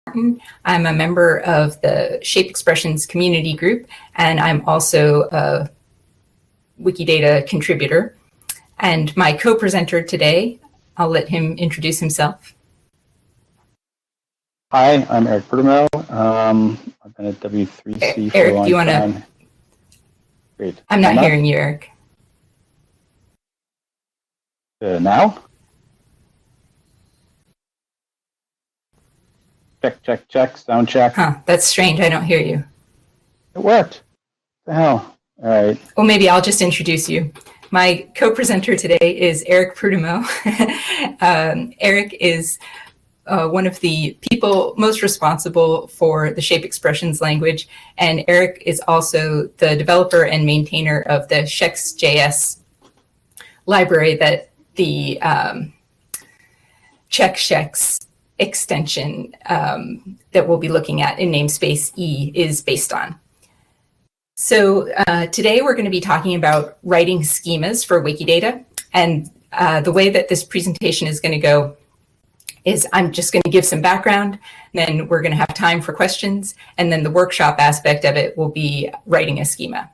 Thornton. I'm a member of the Shape Expressions community group, and I'm also a Wikidata contributor. And my co-presenter today, I'll let him introduce himself. Hi, I'm Eric Bruno. I've been at W3C for Eric, a long do you want time. to? Great. I'm not hearing you, Eric. Now? Check, check, check, sound check. Huh, that's strange. I don't hear you. It worked. What the hell? All right. Well, maybe I'll just introduce you. My co-presenter today is Eric Prudhomme. Eric is one of the people most responsible for the Shape Expressions language, and Eric is also the developer and maintainer of the Shex.js library that the Shex extension that we'll be looking at in namespace E is based on. So today we're going to be talking about writing schemas for Wikidata, and the way that this presentation is going to go is I'm just going to give some background, then we're going to have time for questions, and then the workshop aspect of it will be writing a schema.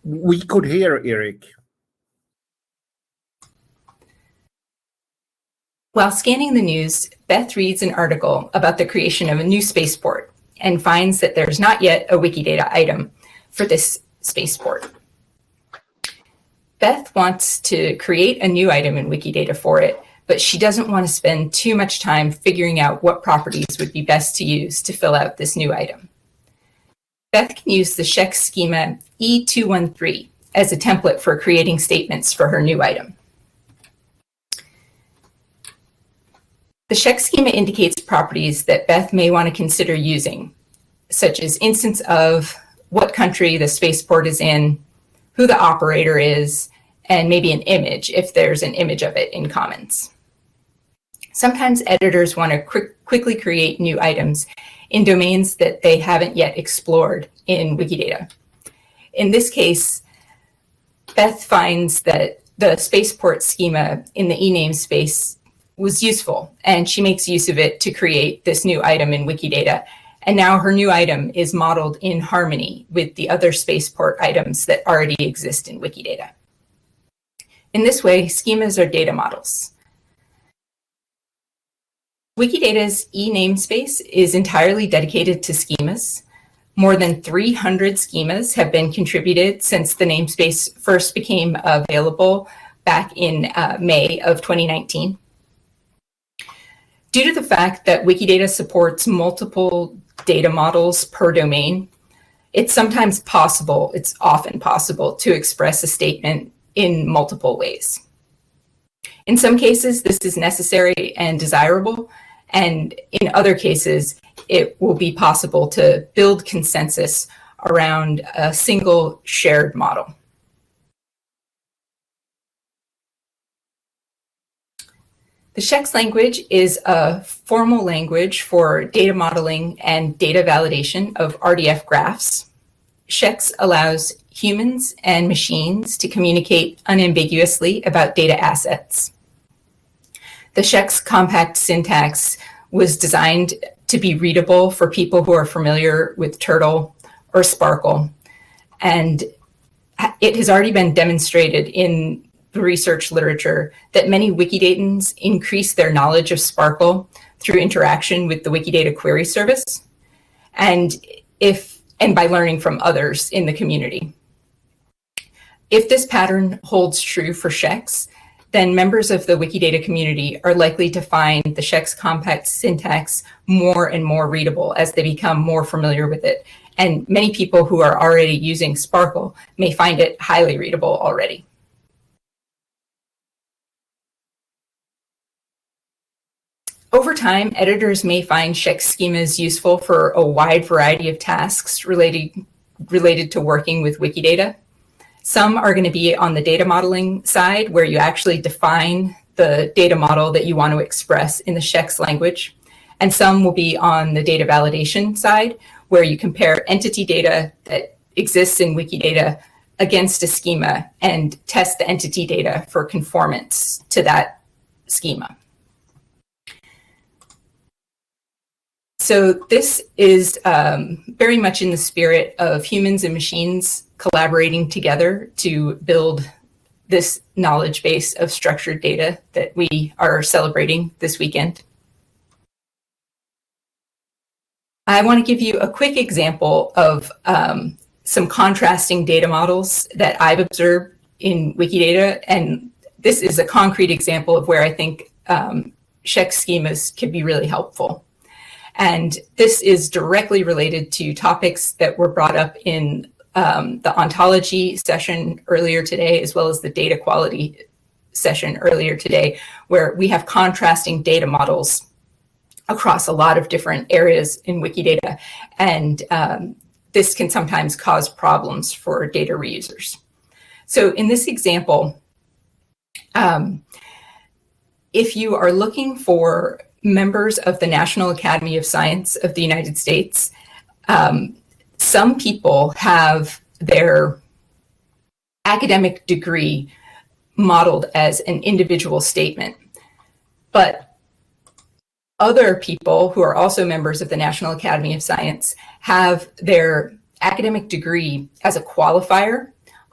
We could hear Eric. While scanning the news, Beth reads an article about the creation of a new spaceport and finds that there's not yet a Wikidata item for this spaceport. Beth wants to create a new item in Wikidata for it, but she doesn't want to spend too much time figuring out what properties would be best to use to fill out this new item. Beth can use the Shex schema E213 as a template for creating statements for her new item. The Shex schema indicates properties that Beth may want to consider using, such as instance of, what country the spaceport is in, who the operator is, and maybe an image if there's an image of it in Commons. Sometimes editors want to quickly create new items in domains that they haven't yet explored in Wikidata. In this case, Beth finds that the spaceport schema in the e-namespace was useful, and she makes use of it to create this new item in Wikidata. And now her new item is modeled in harmony with the other spaceport items that already exist in Wikidata. In this way, schemas are data models. Wikidata's e-namespace is entirely dedicated to schemas. More than 300 schemas have been contributed since the namespace first became available back in May of 2019. Due to the fact that Wikidata supports multiple data models per domain, it's often possible to express a statement in multiple ways. In some cases, this is necessary and desirable, and in other cases, it will be possible to build consensus around a single shared model. The Shex language is a formal language for data modeling and data validation of RDF graphs. Shex allows humans and machines to communicate unambiguously about data assets. The Shex compact syntax was designed to be readable for people who are familiar with Turtle or Sparkle, and it has already been demonstrated in the research literature that many Wikidatans increase their knowledge of Sparkle through interaction with the Wikidata query service, and by learning from others in the community. If this pattern holds true for Shex, then members of the Wikidata community are likely to find the Shex compact syntax more and more readable as they become more familiar with it. And many people who are already using Sparkle may find it highly readable already. Over time, editors may find Shex schemas useful for a wide variety of tasks related to working with Wikidata. Some are going to be on the data modeling side, where you actually define the data model that you want to express in the Shex language. And some will be on the data validation side, where you compare entity data that exists in Wikidata against a schema and test the entity data for conformance to that schema. So this is very much in the spirit of humans and machines collaborating together to build this knowledge base of structured data that we are celebrating this weekend. I want to give you a quick example of some contrasting data models that I've observed in Wikidata, and this is a concrete example of where I think Scheck schemas can be really helpful. And this is directly related to topics that were brought up in the ontology session earlier today, as well as the data quality session earlier today, where we have contrasting data models across a lot of different areas in Wikidata. And this can sometimes cause problems for data reusers. So in this example, if you are looking for members of the National Academy of Science of the United States, some people have their academic degree modeled as an individual statement, but other people who are also members of the National Academy of Science have their academic degree as a qualifier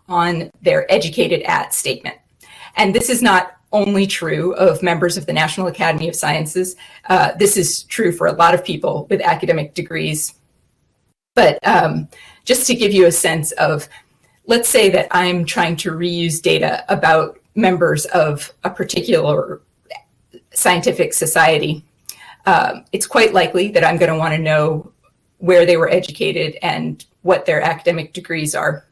on their educated at statement. And this is not only true of members of the National Academy of Sciences. This is true for a lot of people with academic degrees. But just to give you a sense of, let's say that I'm trying to reuse data about members of a particular scientific society. It's quite likely that I'm going to want to know where they were educated and what their academic degrees are.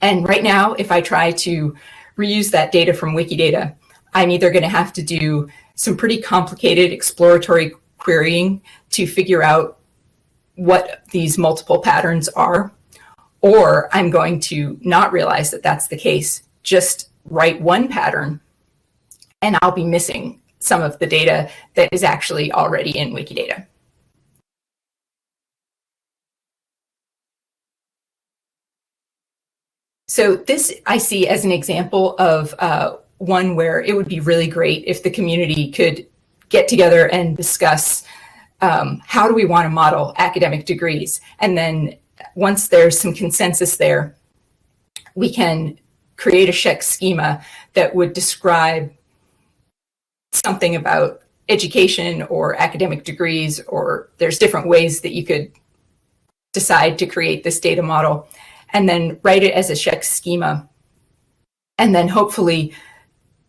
And right now, if I try to reuse that data from Wikidata, I'm either going to have to do some pretty complicated exploratory querying to figure out what these multiple patterns are, or I'm going to not realize that that's the case, just write one pattern, and I'll be missing some of the data that is actually already in Wikidata. So this I see as an example of one where it would be really great if the community could get together and discuss how do we want to model academic degrees. And then once there's some consensus there, we can create a Scheck schema that would describe something about education or academic degrees, or there's different ways that you could decide to create this data model, and then write it as a Scheck schema, and then hopefully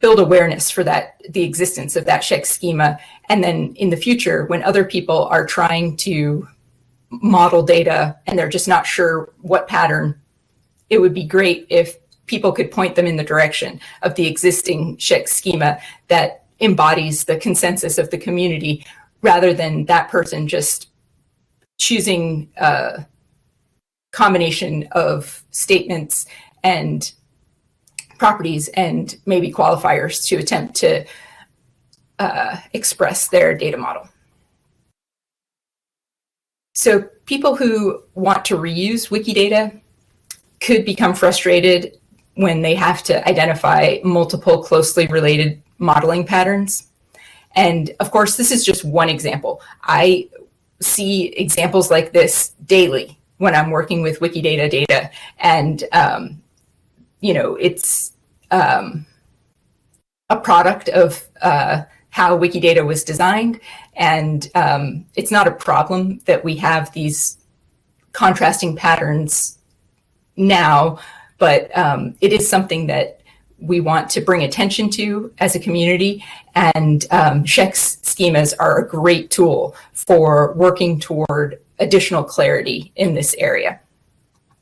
build awareness for the existence of that Scheck schema. And then in the future, when other people are trying to model data and they're just not sure what pattern, it would be great if people could point them in the direction of the existing Scheck schema that embodies the consensus of the community, rather than that person just choosing a combination of statements and properties and maybe qualifiers to attempt to express their data model. So people who want to reuse Wikidata could become frustrated when they have to identify multiple closely related modeling patterns. And of course, this is just one example. I see examples like this daily when I'm working with Wikidata data. And it's a product of how Wikidata was designed. And it's not a problem that we have these contrasting patterns now, but it is something that we want to bring attention to as a community. And Scheck schemas are a great tool for working toward additional clarity in this area.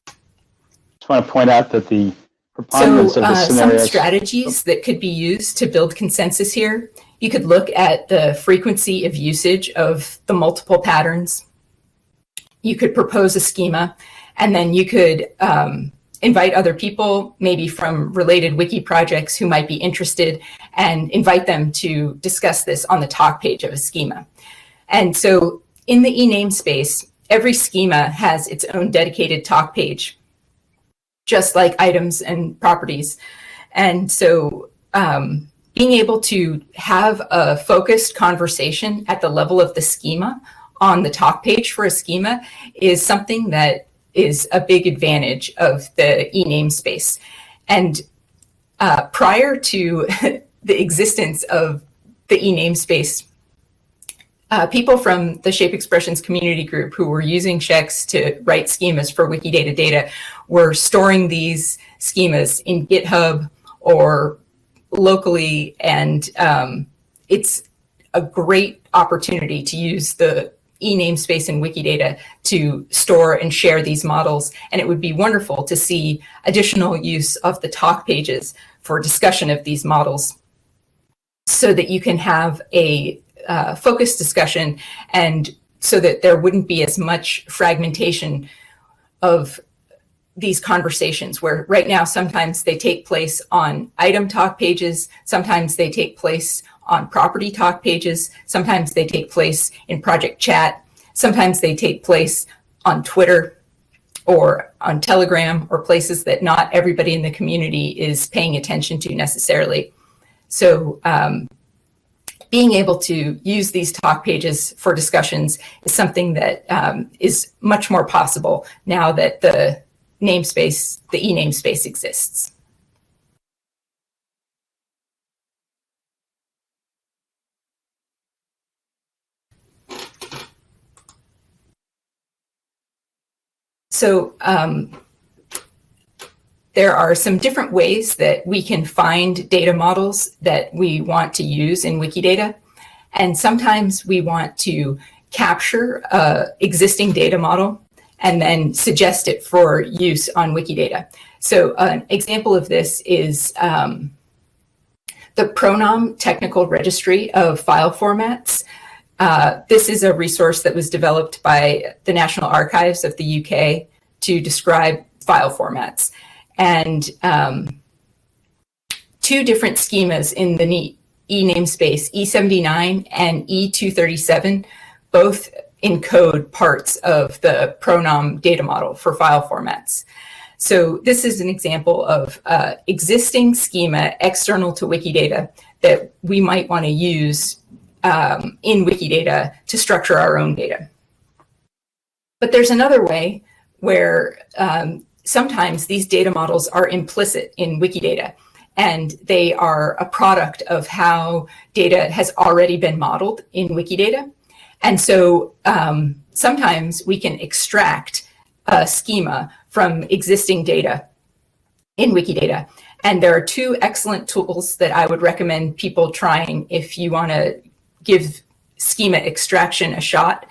Just want to point out that the preponderance of the scenarios. Some strategies that could be used to build consensus here. You could look at the frequency of usage of the multiple patterns. You could propose a schema, and then you could invite other people, maybe from related wiki projects who might be interested, and invite them to discuss this on the talk page of a schema. And so in the e-namespace, every schema has its own dedicated talk page, just like items and properties. And so being able to have a focused conversation at the level of the schema on the talk page for a schema is something that is a big advantage of the e-namespace. And prior to the existence of the e-namespace, people from the Shape Expressions community group who were using Schex to write schemas for Wikidata data were storing these schemas in GitHub or locally, and it's a great opportunity to use the e-namespace in Wikidata to store and share these models, and it would be wonderful to see additional use of the talk pages for discussion of these models so that you can have a focused discussion, and so that there wouldn't be as much fragmentation of these conversations, where right now sometimes they take place on item talk pages, sometimes they take place on property talk pages, sometimes they take place in project chat, sometimes they take place on Twitter or on Telegram, or places that not everybody in the community is paying attention to necessarily. So being able to use these talk pages for discussions is something that is much more possible now that the namespace, the e-namespace exists. So there are some different ways that we can find data models that we want to use in Wikidata. And sometimes we want to capture an existing data model and then suggest it for use on Wikidata. So an example of this is the Pronom Technical Registry of File Formats. This is a resource that was developed by the National Archives of the UK to describe file formats. And two different schemas in the e-namespace, E79 and E237, both encode parts of the Pronom data model for file formats. So this is an example of existing schema external to Wikidata that we might want to use in Wikidata to structure our own data. But there's another way where sometimes these data models are implicit in Wikidata, and they are a product of how data has already been modeled in Wikidata. And so sometimes we can extract a schema from existing data in Wikidata. And there are two excellent tools that I would recommend people trying if you want to give schema extraction a shot.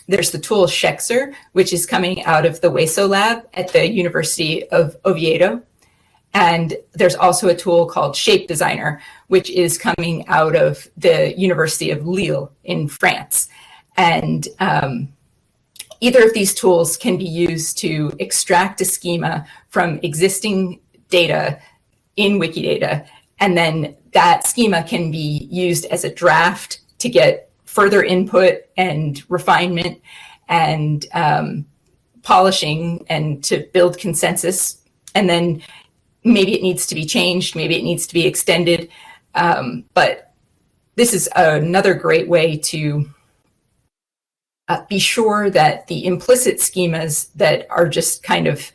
There's the tool Schexer, which is coming out of the WESO lab at the University of Oviedo. And there's also a tool called Shape Designer, which is coming out of the University of Lille in France. And either of these tools can be used to extract a schema from existing data in Wikidata. And then that schema can be used as a draft to get further input and refinement and polishing and to build consensus. And then maybe it needs to be changed, maybe it needs to be extended. But this is another great way to be sure that the implicit schemas that are just kind of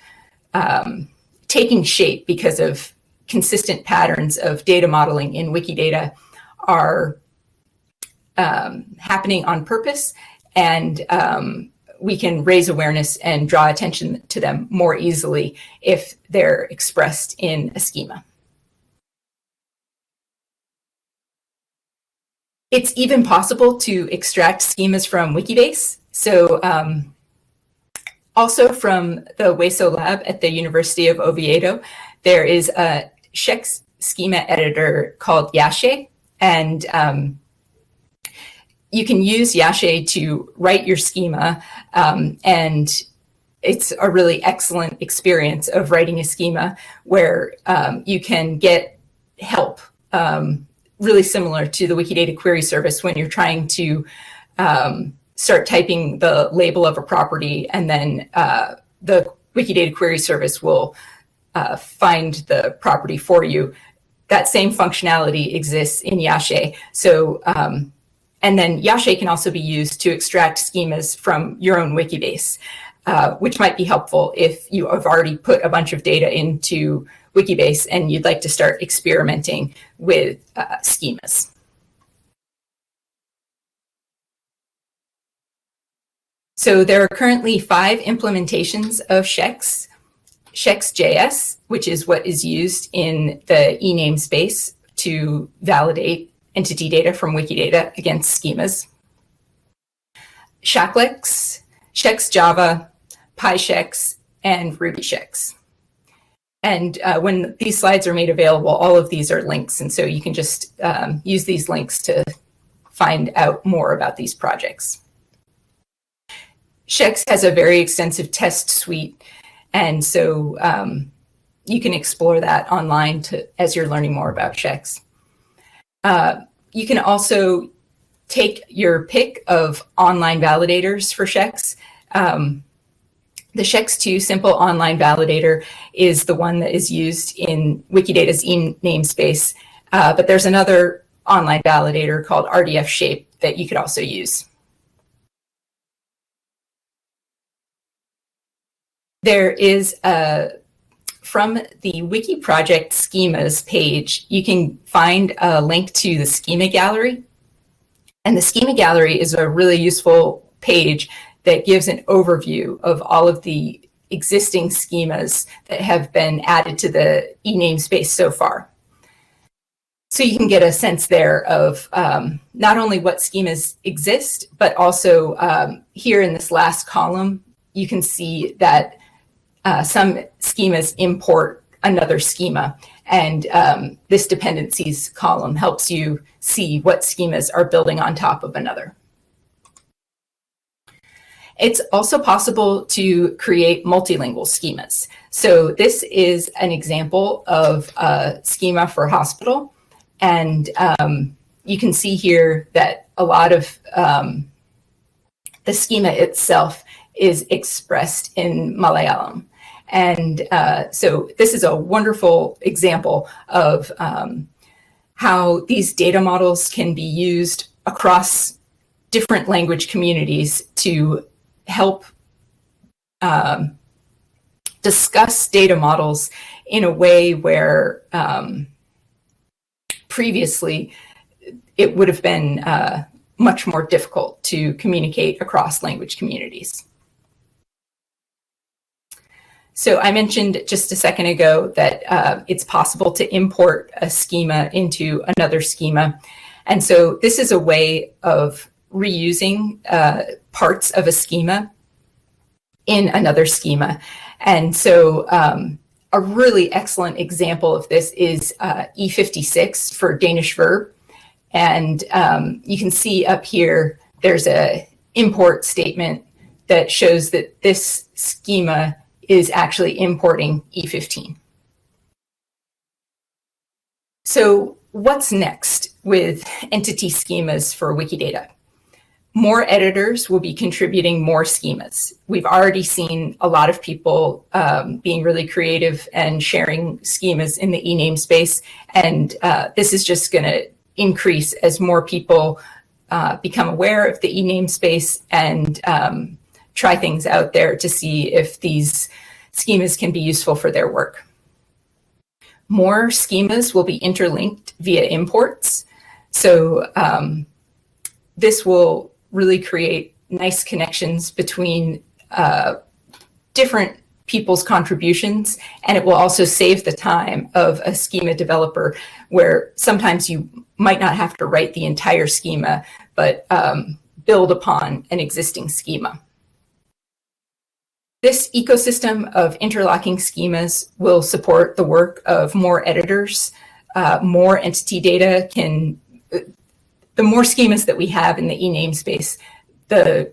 taking shape because of consistent patterns of data modeling in Wikidata are happening on purpose, and we can raise awareness and draw attention to them more easily if they're expressed in a schema. It's even possible to extract schemas from Wikibase. So also from the WESO lab at the University of Oviedo, there is a Schex schema editor called Yashe, and you can use Yashe to write your schema, and it's a really excellent experience of writing a schema where you can get help, really similar to the Wikidata query service when you're trying to start typing the label of a property, and then the Wikidata query service will find the property for you. That same functionality exists in Yashe. So, And then Yashe can also be used to extract schemas from your own Wikibase, which might be helpful if you have already put a bunch of data into Wikibase and you'd like to start experimenting with schemas. So there are currently 5 implementations of Schex. Schex.js, which is what is used in the e-namespace to validate entity data from Wikidata against schemas. Shaklex, Schex Java, PySchex, and RubySchex. And when these slides are made available, all of these are links, and so you can just use these links to find out more about these projects. Schex has a very extensive test suite, and so you can explore that online as you're learning more about Schex. You can also take your pick of online validators for Schex. The Schex2 simple online validator is the one that is used in Wikidata's e-namespace, but there's another online validator called RDF Shape that you could also use. There is from the Wiki project schemas page, you can find a link to the Schema Gallery. And the Schema Gallery is a really useful page that gives an overview of all of the existing schemas that have been added to the e-namespace so far. So you can get a sense there of not only what schemas exist, but also here in this last column, you can see that some schemas import another schema. And this dependencies column helps you see what schemas are building on top of another. It's also possible to create multilingual schemas. So this is an example of a schema for hospital. And you can see here that a lot of the schema itself is expressed in Malayalam. And so this is a wonderful example of how these data models can be used across different language communities to help discuss data models in a way where previously it would have been much more difficult to communicate across language communities. So I mentioned just a second ago that it's possible to import a schema into another schema. And so this is a way of reusing parts of a schema in another schema. And so a really excellent example of this is E56 for Danish verb. And you can see up here, there's a import statement that shows that this schema is actually importing E15. So what's next with entity schemas for Wikidata? More editors will be contributing more schemas. We've already seen a lot of people being really creative and sharing schemas in the e-namespace, and this is just going to increase as more people become aware of the e-namespace and try things out there to see if these schemas can be useful for their work. More schemas will be interlinked via imports. So this will really create nice connections between different people's contributions, and it will also save the time of a schema developer, where sometimes you might not have to write the entire schema, but build upon an existing schema. This ecosystem of interlocking schemas will support the work of more editors. More entity data can, the more schemas that we have in the e-namespace, the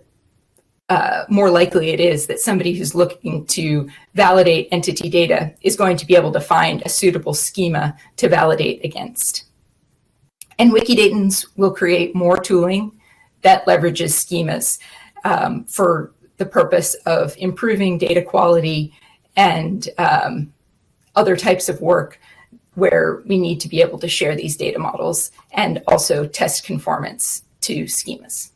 more likely it is that somebody who's looking to validate entity data is going to be able to find a suitable schema to validate against. And Wikidatans will create more tooling that leverages schemas for the purpose of improving data quality and other types of work where we need to be able to share these data models and also test conformance to schemas.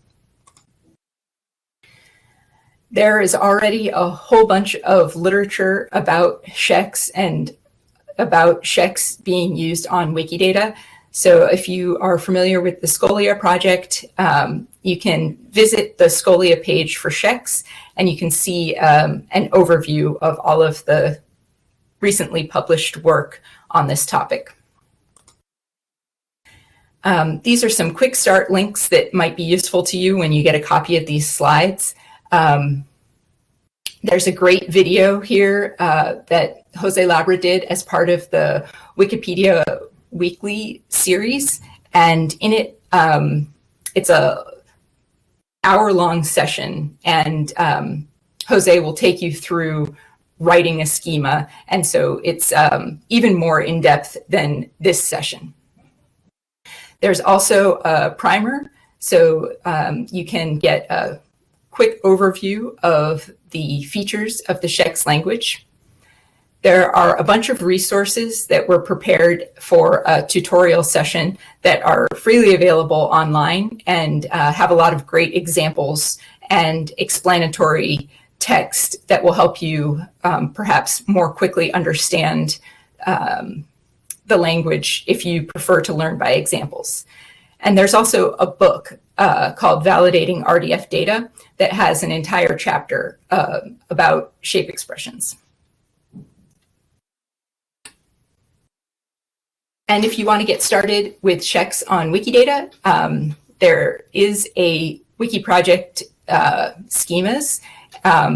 There is already a whole bunch of literature about schemas and about schemas being used on Wikidata. So if you are familiar with the Scholia project, you can visit the Scholia page for schemas, and you can see an overview of all of the recently published work on this topic. These are some quick start links that might be useful to you when you get a copy of these slides. There's a great video here that Jose Labra did as part of the Wikipedia Weekly series. And in it, it's a hour-long session, and Jose will take you through writing a schema. And so it's even more in-depth than this session. There's also a primer, so you can get a quick overview of the features of the schemas language. There are a bunch of resources that were prepared for a tutorial session that are freely available online and have a lot of great examples and explanatory text that will help you perhaps more quickly understand the language if you prefer to learn by examples. And there's also a book called Validating RDF Data that has an entire chapter about shape expressions. And if you want to get started with schemas on Wikidata, there is a wiki project, schemas.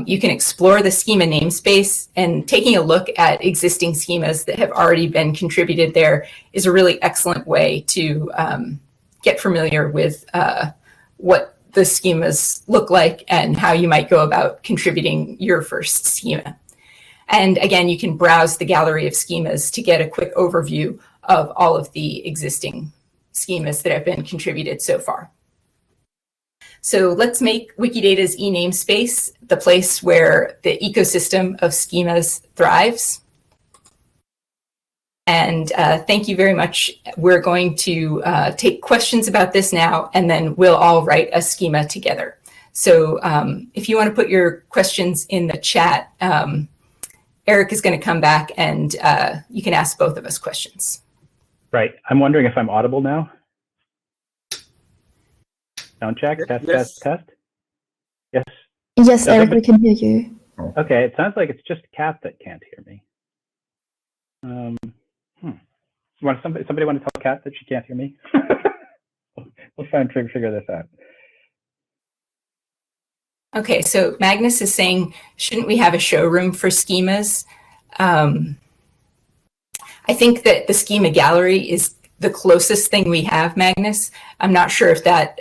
You can explore the schema namespace, and taking a look at existing schemas that have already been contributed there is a really excellent way to get familiar with what the schemas look like and how you might go about contributing your first schema. And again, you can browse the gallery of schemas to get a quick overview of all of the existing schemas that have been contributed so far. So let's make Wikidata's e-namespace the place where the ecosystem of schemas thrives. And thank you very much. We're going to take questions about this now, and then we'll all write a schema together. So if you want to put your questions in the chat, Eric is going to come back and you can ask both of us questions. Right. I'm wondering if I'm audible now. Sound check, test, yes. test. Yes. Yes, Eric, we can hear you. Okay, it sounds like it's just Kat that can't hear me. Somebody want to tell Kat that she can't hear me? We'll try and figure this out. Okay, so Magnus is saying, shouldn't we have a showroom for schemas? I think that the Schema Gallery is the closest thing we have, Magnus. I'm not sure if that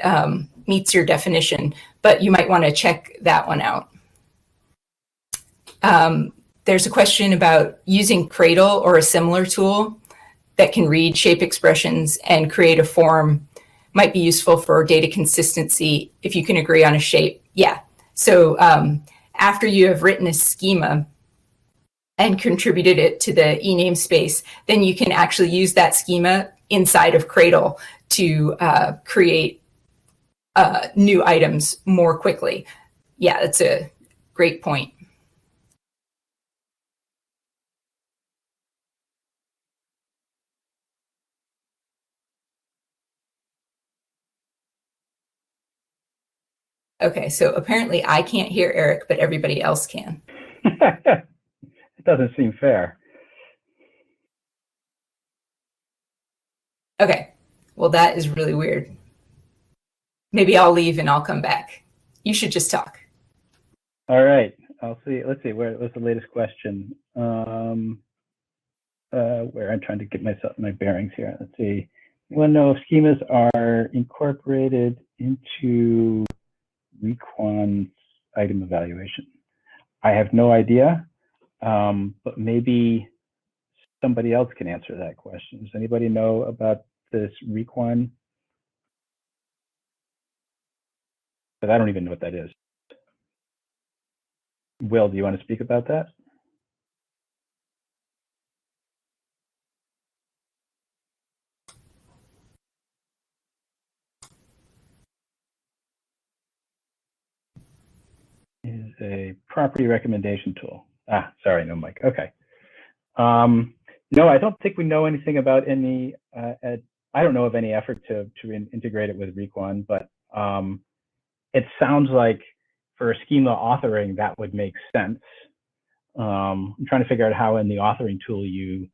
meets your definition, but you might want to check that one out. There's a question about using Cradle or a similar tool that can read shape expressions and create a form. Might be useful for data consistency if you can agree on a shape. Yeah. So after you have written a schema and contributed it to the e-namespace, then you can actually use that schema inside of Cradle to create new items more quickly. Yeah, that's a great point. Okay, so apparently I can't hear Eric, but everybody else can. It doesn't seem fair. Okay, well, that is really weird. Maybe I'll leave and I'll come back. You should just talk. All right, I'll see. Let's see, what's the latest question? Where I'm trying to get my bearings here. Let's see. You want to know if schemas are incorporated into Requan's item evaluation. I have no idea, but maybe somebody else can answer that question. Does anybody know about this Requan? But I don't even know what that is. Will, do you want to speak about that? is a property recommendation tool. Ah, sorry, no mic. Okay. No, I don't think we know anything about any. I don't know of any effort to integrate it with Requan, but it sounds like for schema authoring that would make sense. I'm trying to figure out how in the authoring tool you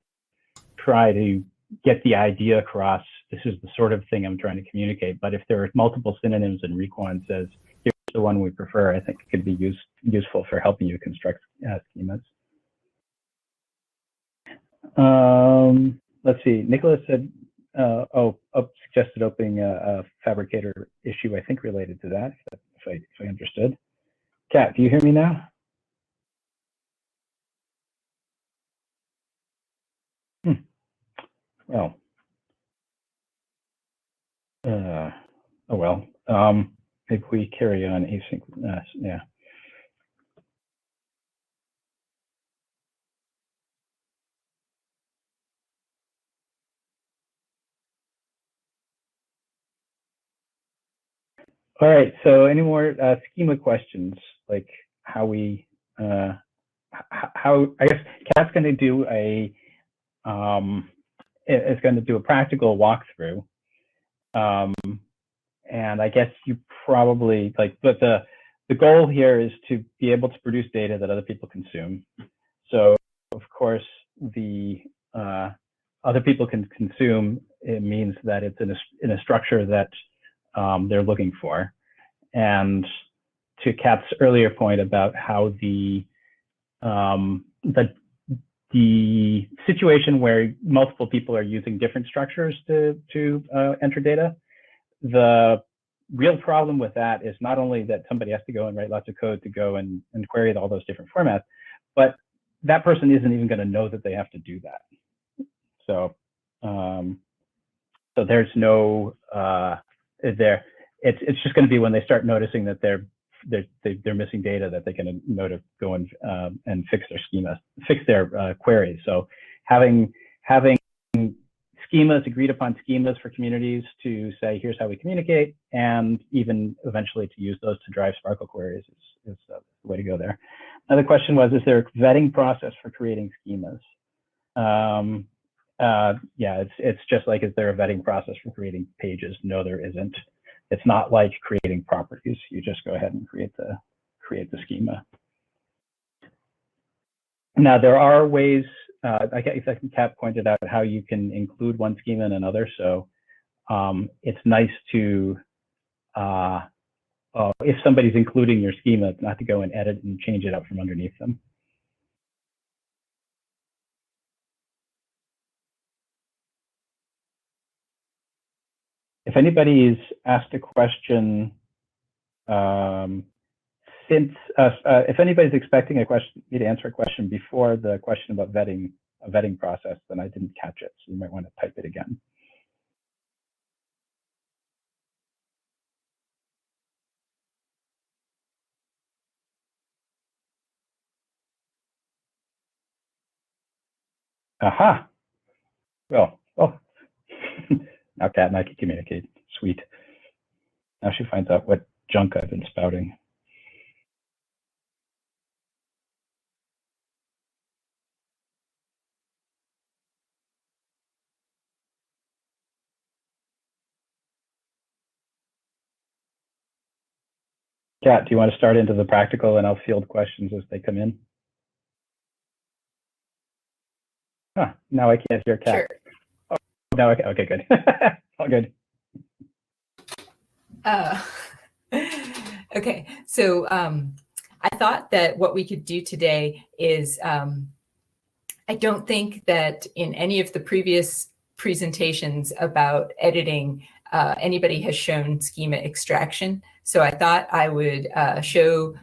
try to get the idea across. This is the sort of thing I'm trying to communicate. But if there are multiple synonyms and Requan says, here's the one we prefer, I think it could be useful for helping you construct schemas. Let's see. Nicholas said, suggested opening a Fabricator issue, I think related to that, if I understood. Kat, do you hear me now? Well, oh well. Maybe we carry on asynchronous. Yeah. All right. So, any more schema questions, like how we, how I guess Kat's going to do a, is going to do a practical walkthrough. And I guess you probably but the goal here is to be able to produce data that other people consume. So of course the other people can consume, it means that it's in a structure that they're looking for. And to Kat's earlier point about how the situation where multiple people are using different structures to enter data, the real problem with that is not only that somebody has to go and write lots of code to go and query all those different formats, but that person isn't even going to know that they have to do that. So, so there's no it's just going to be when they start noticing that they're missing data that they can know to go and fix their schema, fix their queries. So having schemas, agreed upon schemas for communities to say, here's how we communicate, and even eventually to use those to drive Sparkle queries is the way to go there. Another question was, is there a vetting process for creating schemas? Yeah, it's just like, is there a vetting process for creating pages? No, there isn't. It's not like creating properties. You just go ahead and create the schema. Now, there are ways, I think Kat pointed out how you can include one schema in another. So it's nice to, if somebody's including your schema, not to go and edit and change it out from underneath them. If anybody's asked a question, if anybody's expecting me to answer a question before the question about vetting, a vetting process, then I didn't catch it. So you might want to type it again. Aha. Well, oh. Now Kat and I can communicate. Sweet. Now she finds out what junk I've been spouting. Kat, do you want to start into the practical and I'll field questions as they come in? Huh, now I can't hear Kat. Sure. Oh, no, okay, good. All good. Okay, so I thought that what we could do today is, I don't think that in any of the previous presentations about editing, anybody has shown schema extraction. So I thought I would show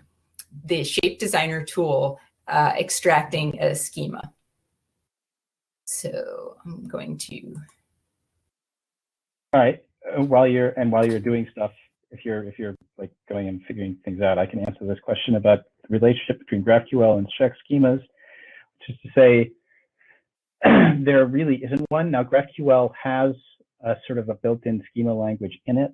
the Shape Designer tool extracting a schema. So I'm going to. All right. While you're doing stuff, if you're like going and figuring things out, I can answer this question about the relationship between GraphQL and Scheck schemas, which is to say, there really isn't one. Now, GraphQL has a sort of a built-in schema language in it.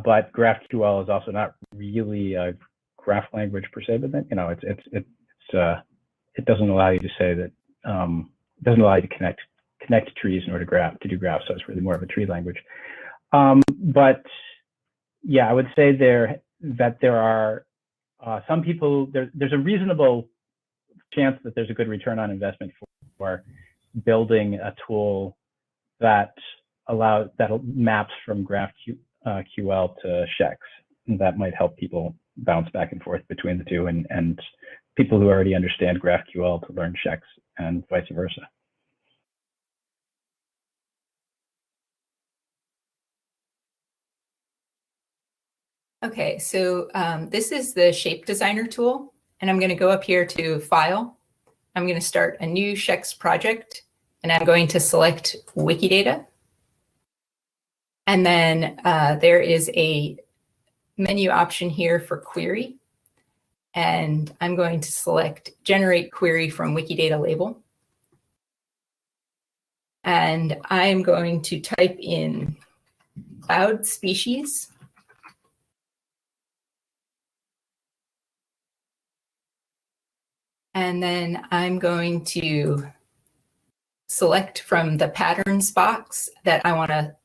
but GraphQL is also not really a graph language per se, but then, you know, it doesn't allow you to say that, it doesn't allow you to connect trees in order to do graphs, so it's really more of a tree language. But yeah, I would say that there are some people, there's a reasonable chance that there's a good return on investment for building a tool that maps from GraphQL to Schex. And that might help people bounce back and forth between the two, and people who already understand GraphQL to learn Schex and vice versa. Okay, so this is the shape designer tool, and I'm going to go up here to File. I'm going to start a new Schex project, and I'm going to select Wikidata. And then there is a menu option here for query. And I'm going to select Generate Query from Wikidata label. And I'm going to type in cloud species. And then I'm going to select from the patterns box that I want to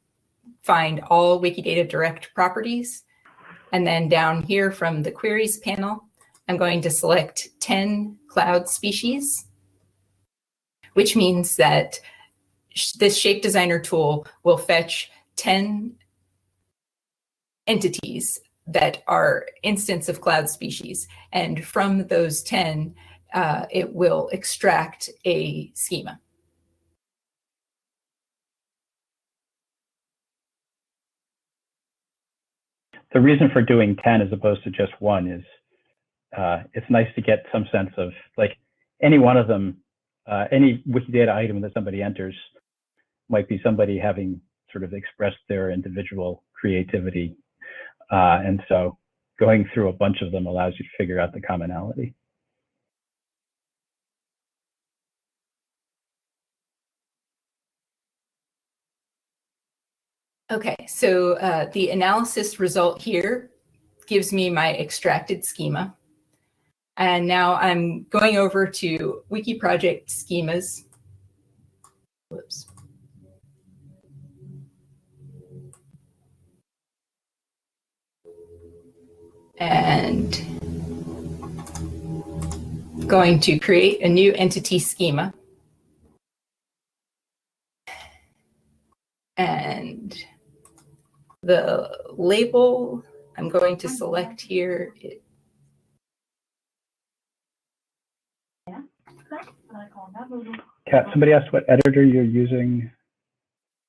find all Wikidata direct properties. And then down here from the queries panel, I'm going to select 10 cloud species, which means that this shape designer tool will fetch 10 entities that are instance of cloud species. And from those 10, it will extract a schema. The reason for doing 10 as opposed to just one is it's nice to get some sense of, like, any one of them, any Wikidata item that somebody enters might be somebody having sort of expressed their individual creativity. And so going through a bunch of them allows you to figure out the commonality. Okay, so the analysis result here gives me my extracted schema. And now I'm going over to Wiki Project schemas. Whoops. And going to create a new entity schema. And the label I'm going to select here. Kat, somebody asked what editor you're using.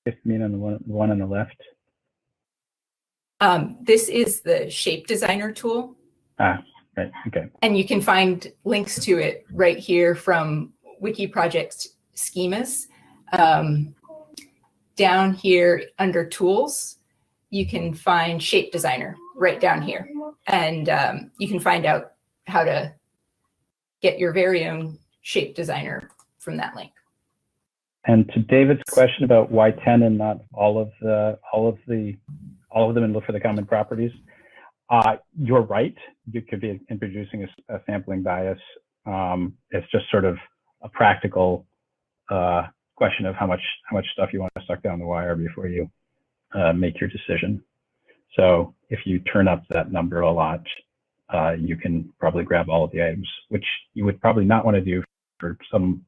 If you mean on the one on the left. This is the shape designer tool. Ah, right, okay. And you can find links to it right here from Wiki Project schemas. Down here under tools, you can find shape designer right down here. And you can find out how to get your very own shape designer from that link. And to David's question about why 10 and not all of them, and look for the common properties, you're right. You could be introducing a sampling bias. It's just sort of a practical question of how much stuff you want to suck down the wire before you make your decision. So if you turn up that number a lot, you can probably grab all of the items, which you would probably not want to do for some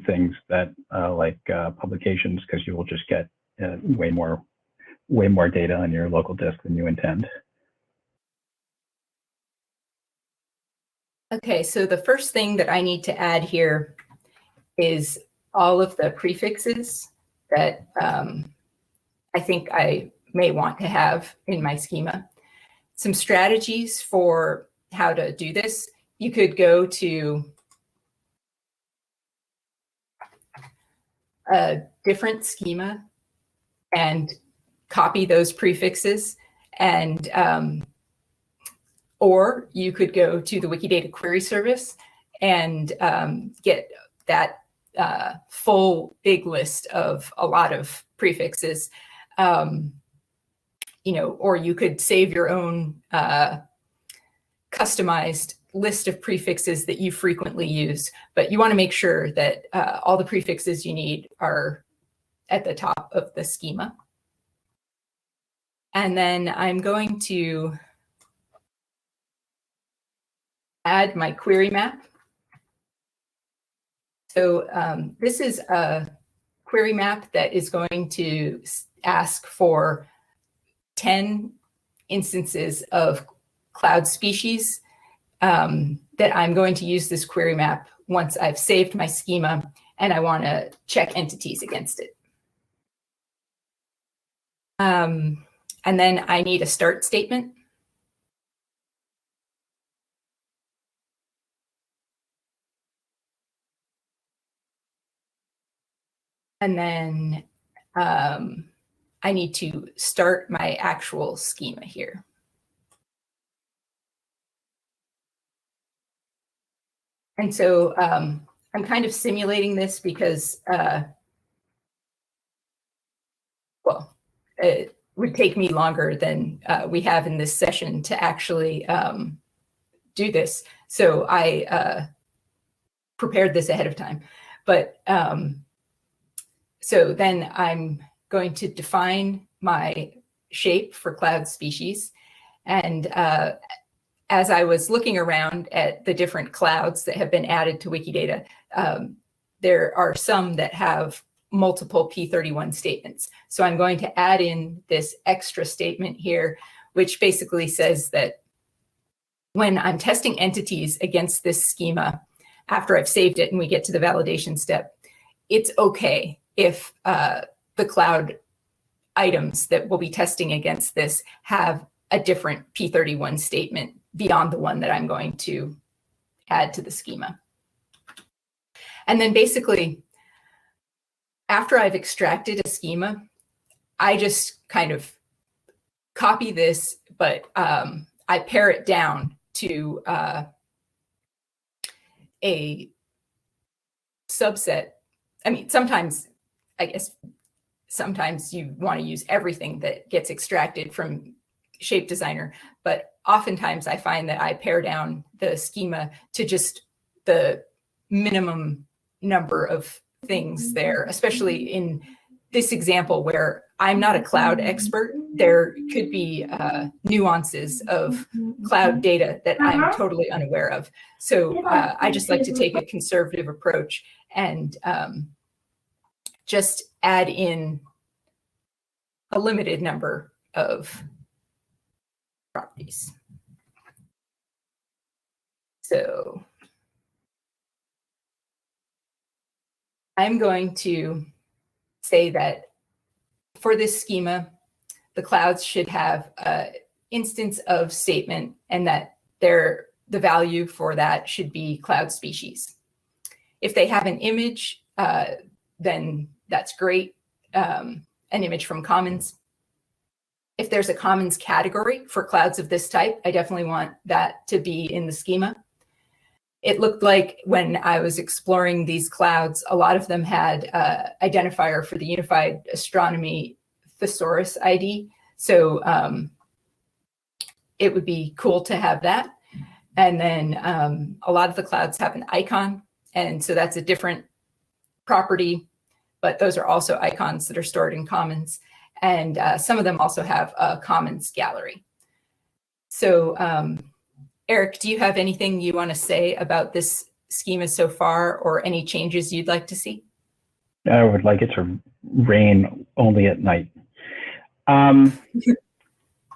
things that like publications, because you will just get way more data on your local disk than you intend. Okay, so the first thing that I need to add here is all of the prefixes that I think I may want to have in my schema. Some strategies for how to do this. You could go to a different schema and copy those prefixes, and or you could go to the Wikidata query service and get that full big list of a lot of prefixes. or you could save your own customized list of prefixes that you frequently use, but you want to make sure that all the prefixes you need are at the top of the schema. And then I'm going to add my query map. So this is a query map that is going to ask for 10 instances of cloud species that I'm going to use this query map once I've saved my schema and I want to check entities against it. And then I need a start statement. And then I need to start my actual schema here. And so I'm kind of simulating this because, well, it would take me longer than we have in this session to actually do this. So I prepared this ahead of time. But so then I'm going to define my shape for cloud species. And as I was looking around at the different clouds that have been added to Wikidata, there are some that have multiple P31 statements. So I'm going to add in this extra statement here, which basically says that when I'm testing entities against this schema, after I've saved it and we get to the validation step, it's okay if the cloud items that we'll be testing against this have a different P31 statement beyond the one that I'm going to add to the schema. And then basically, after I've extracted a schema, I just kind of copy this, but I pare it down to a subset. I mean, sometimes, I guess, sometimes you want to use everything that gets extracted from Shape Designer, but oftentimes I find that I pare down the schema to just the minimum number of things there, especially in this example where I'm not a cloud expert. There could be nuances of cloud data that I'm totally unaware of. So I just like to take a conservative approach and just add in a limited number of properties. So I'm going to say that for this schema, the clouds should have an instance of statement and that the value for that should be cloud species. If they have an image, then that's great, an image from Commons. If there's a Commons category for clouds of this type, I definitely want that to be in the schema. It looked like when I was exploring these clouds, a lot of them had identifier for the Unified Astronomy Thesaurus ID. So it would be cool to have that. And then a lot of the clouds have an icon. And so that's a different property, but those are also icons that are stored in Commons. And some of them also have a Commons gallery. So Eric, do you have anything you want to say about this schema so far or any changes you'd like to see? I would like it to rain only at night. I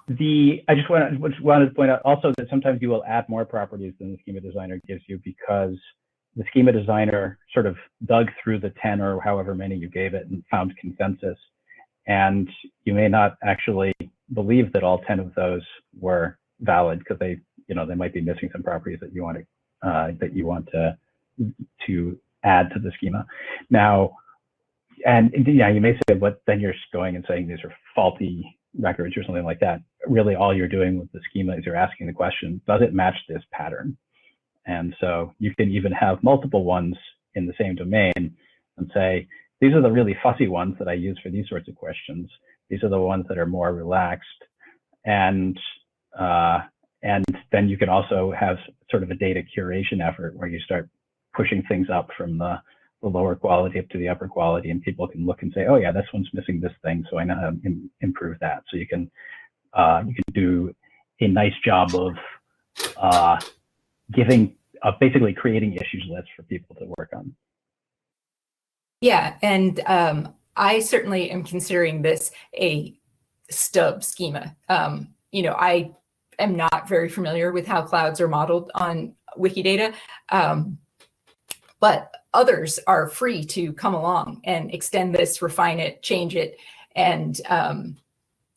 just wanted to point out also that sometimes you will add more properties than the schema designer gives you because the schema designer sort of dug through the 10 or however many you gave it and found consensus. And you may not actually believe that all 10 of those were valid because they might be missing some properties that you want to add to the schema. Now, and yeah, you may say, but then you're going and saying these are faulty records or something like that. Really, all you're doing with the schema is you're asking the question, does it match this pattern? And so you can even have multiple ones in the same domain and say, these are the really fussy ones that I use for these sorts of questions. These are the ones that are more relaxed. and then you can also have sort of a data curation effort where you start pushing things up from the lower quality up to the upper quality, and people can look and say, oh yeah, this one's missing this thing, so I know how to improve that. So you can do a nice job of basically creating issues lists for people to work on. Yeah, and I certainly am considering this a stub schema. I am not very familiar with how clouds are modeled on Wikidata, but others are free to come along and extend this, refine it, change it, and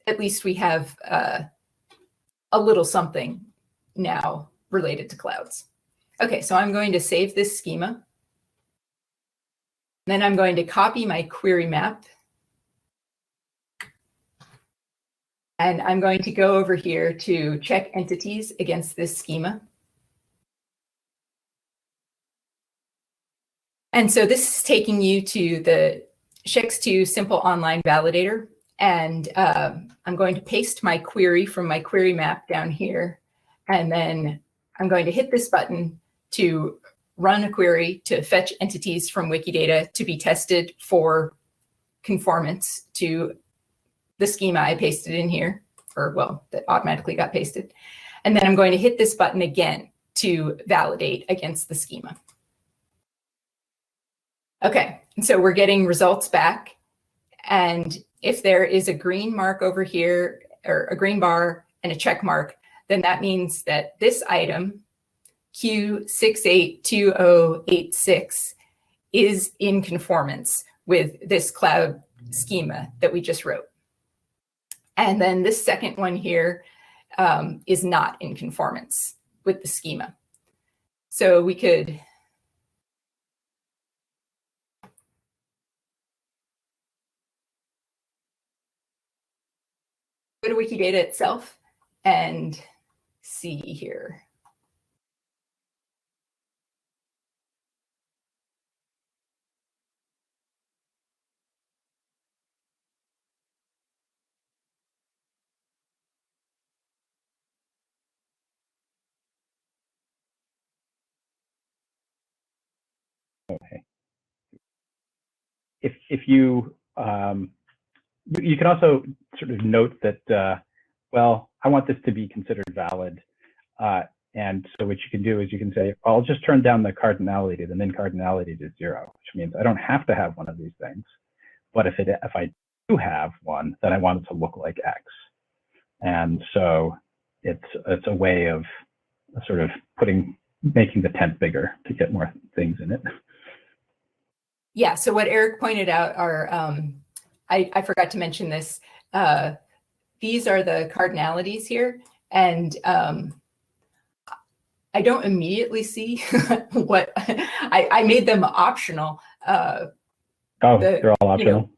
at least we have a little something now related to clouds. Okay, so I'm going to save this schema. Then I'm going to copy my query map. And I'm going to go over here to check entities against this schema. And so this is taking you to the Shex2 simple online validator. And I'm going to paste my query from my query map down here. And then I'm going to hit this button to run a query to fetch entities from Wikidata to be tested for conformance to the schema I pasted in here, or well, that automatically got pasted. And then I'm going to hit this button again to validate against the schema. Okay, and so we're getting results back. And if there is a green mark over here, or a green bar and a check mark, then that means that this item, Q682086, is in conformance with this cloud schema that we just wrote. And then this second one here is not in conformance with the schema. So we could go to Wikidata itself and see here. Okay. If you you can also sort of note that well, I want this to be considered valid, and so what you can do is you can say, I'll just turn down the cardinality, the min cardinality to 0, which means I don't have to have one of these things, but if I do have one, then I want it to look like X, and so it's a way of sort of making the tent bigger to get more things in it. Yeah, so what Eric pointed out are, I forgot to mention this, these are the cardinalities here, and I don't immediately see what, I made them optional. They're all optional?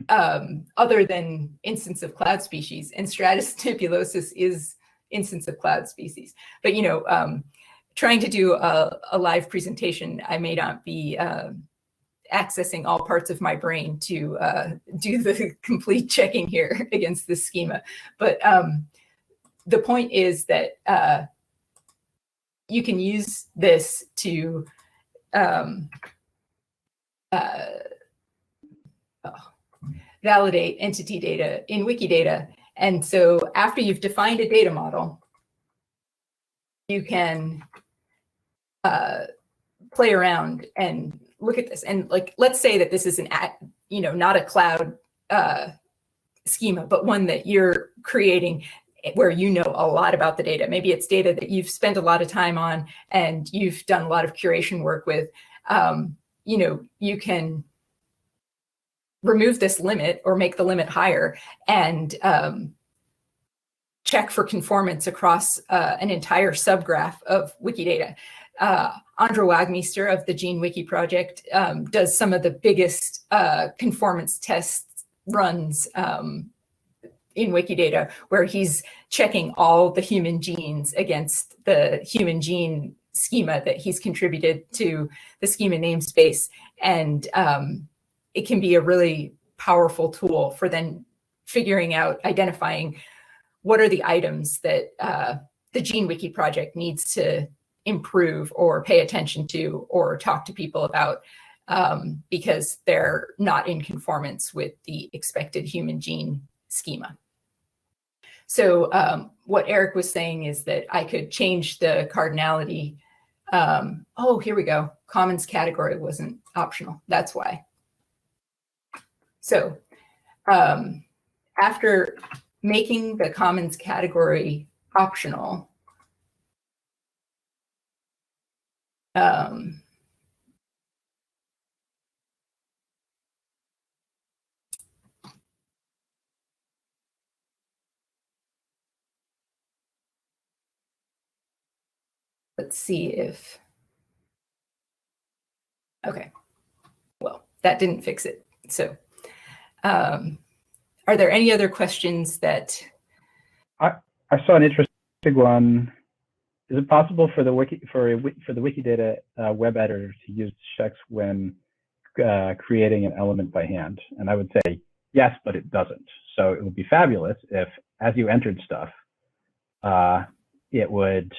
Other than instance of cloud species, and stratus nebulosus is instance of cloud species. But, trying to do a live presentation, I may not be accessing all parts of my brain to do the complete checking here against this schema. But the point is that you can use this to validate entity data in Wikidata. And so after you've defined a data model, you can play around and look at this. And like, let's say that this is not a cloud schema, but one that you're creating where you know a lot about the data. Maybe it's data that you've spent a lot of time on and you've done a lot of curation work with. You can remove this limit or make the limit higher and check for conformance across an entire subgraph of Wikidata. Andra Wagmeister of the Gene Wiki project does some of the biggest conformance test runs in Wikidata, where he's checking all the human genes against the human gene schema that he's contributed to the schema namespace. And it can be a really powerful tool for then identifying what are the items that the GeneWiki project needs to improve or pay attention to or talk to people about because they're not in conformance with the expected human gene schema. So what Eric was saying is that I could change the cardinality. Oh, here we go. Commons category wasn't optional. That's why. So after making the commons category optional, let's see if, okay, well, that didn't fix it. So are there any other questions that? I saw an interesting one. Is it possible for the Wikidata web editor to use checks when creating an element by hand? And I would say yes, but it doesn't. So it would be fabulous if, as you entered stuff, it would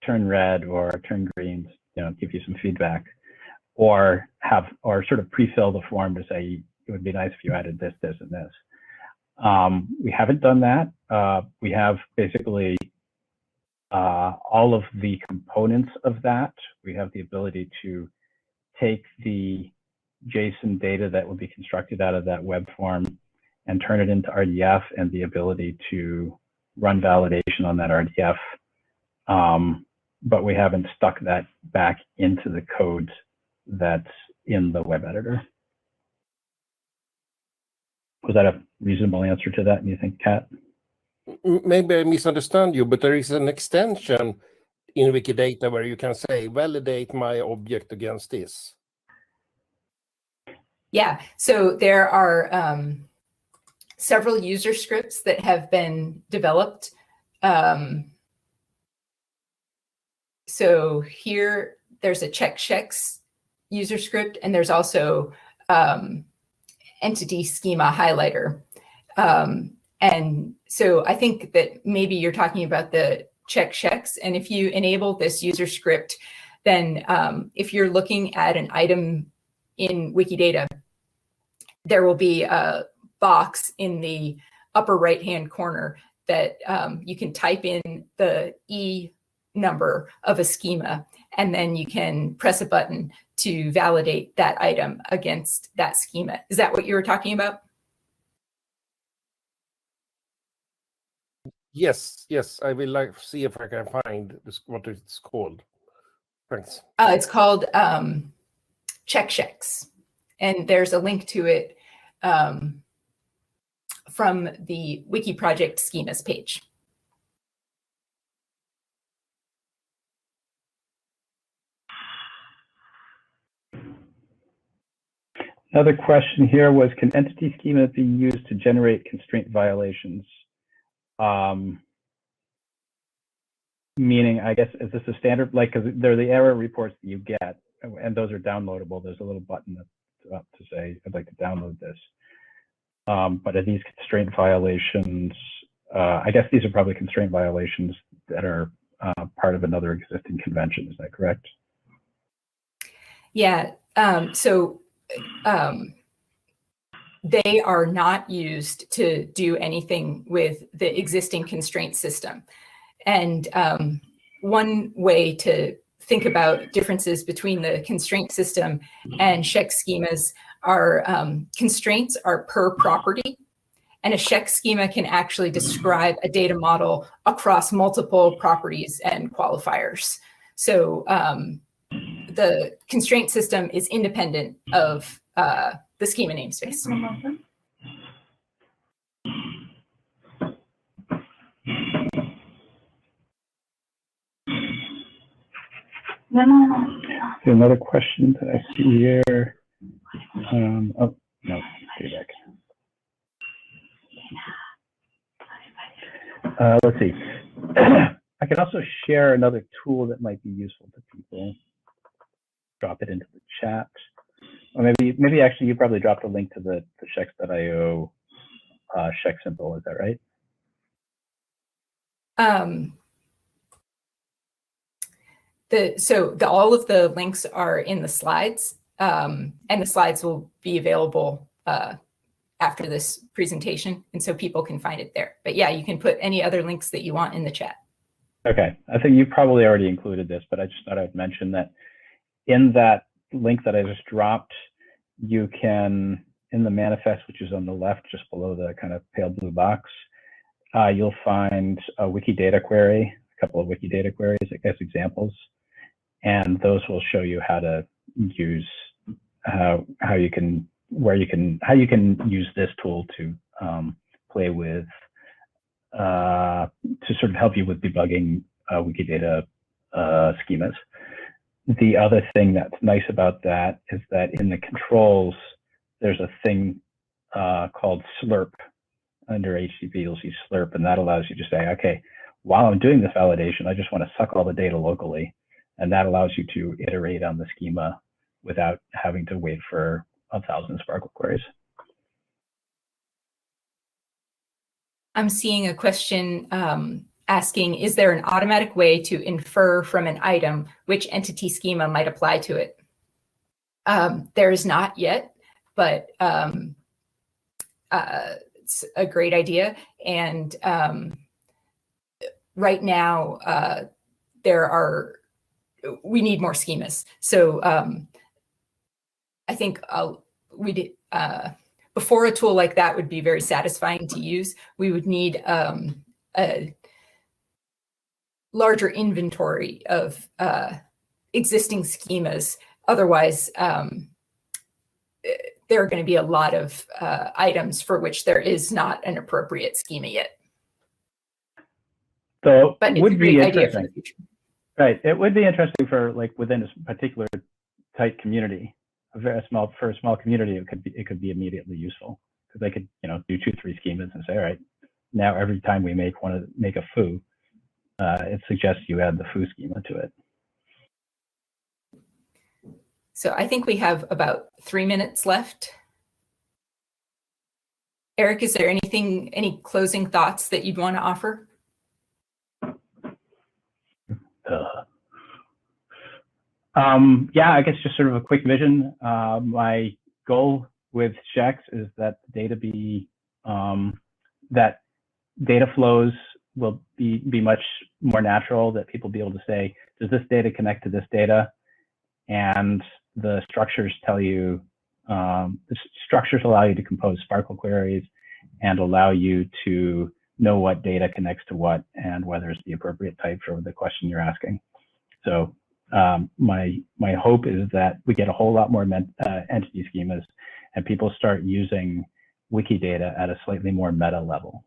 turn red or turn green, give you some feedback, or sort of pre-fill the form to say it would be nice if you added this, this, and this. We haven't done that. We have basically all of the components of that. We have the ability to take the JSON data that will be constructed out of that web form and turn it into RDF, and the ability to run validation on that RDF. But we haven't stuck that back into the code that's in the web editor. Was that a reasonable answer to that, you think, Kat? Maybe I misunderstand you, but there is an extension in Wikidata where you can say, validate my object against this. Yeah, so there are several user scripts that have been developed. So here, there's a checks user script, and there's also entity schema highlighter. And so I think that maybe you're talking about the checks. And if you enable this user script, then if you're looking at an item in Wikidata, there will be a box in the upper right-hand corner that you can type in the E number of a schema, and then you can press a button to validate that item against that schema. Is that what you were talking about? Yes, I will like see if I can find this, what it's called. Thanks. It's called checks, and there's a link to it from the Wiki project schemas page. Another question here was, can entity schema be used to generate constraint violations? Meaning, I guess, is this a standard, like, because they're the error reports that you get, and those are downloadable. There's a little button that's up to say, I'd like to download this. But are these constraint violations, I guess these are probably constraint violations that are part of another existing convention, is that correct? Yeah, they are not used to do anything with the existing constraint system. And one way to think about differences between the constraint system and Scheck schemas are constraints are per property, and a Scheck schema can actually describe a data model across multiple properties and qualifiers. So the constraint system is independent of the schema namespace. Another question that I see here. Oh, no, stay back. Let's see. I can also share another tool that might be useful to people. Drop it into the chat. Or maybe actually you probably dropped a link to the checks.io check symbol, is that right? All of the links are in the slides, and the slides will be available after this presentation, and so people can find it there. But yeah, you can put any other links that you want in the chat. Okay, I think you probably already included this, but I just thought I'd mention that in that link that I just dropped, you can, in the manifest, which is on the left, just below the kind of pale blue box, you'll find a Wikidata query, a couple of Wikidata queries as examples, and those will show you how to use how you can use this tool to play with to sort of help you with debugging Wikidata schemas. The other thing that's nice about that is that in the controls, there's a thing called slurp. Under HTTP, you'll see slurp, and that allows you to say, okay, while I'm doing this validation, I just want to suck all the data locally. And that allows you to iterate on the schema without having to wait for 1,000 Sparkle queries. I'm seeing a question asking, is there an automatic way to infer from an item which entity schema might apply to it? There is not yet, but it's a great idea. And right now, we need more schemas. So I think before a tool like that would be very satisfying to use, we would need a larger inventory of existing schemas. Otherwise, there are going to be a lot of items for which there is not an appropriate schema yet. So but it would be interesting. For the future. Right, it would be interesting for like within a particular tight community, for a small community, it could be immediately useful because they could do 2-3 schemas and say, all right, now every time we make a foo, it suggests you add the foo schema to it. So I think we have about 3 minutes left. Eric, is there any closing thoughts that you'd want to offer? Yeah, I guess just sort of a quick vision. My goal with Schex is that that data flows will be much more natural, that people be able to say, does this data connect to this data? And the structures tell you, the structures allow you to compose Sparkle queries and allow you to know what data connects to what and whether it's the appropriate type for the question you're asking. So my hope is that we get a whole lot more entity schemas and people start using Wikidata at a slightly more meta level.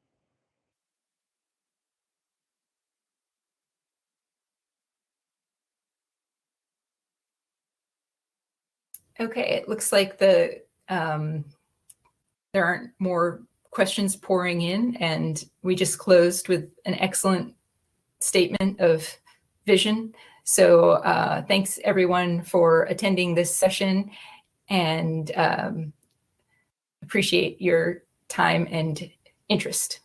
Okay, it looks like there aren't more questions pouring in, and we just closed with an excellent statement of vision. So thanks everyone for attending this session, and appreciate your time and interest.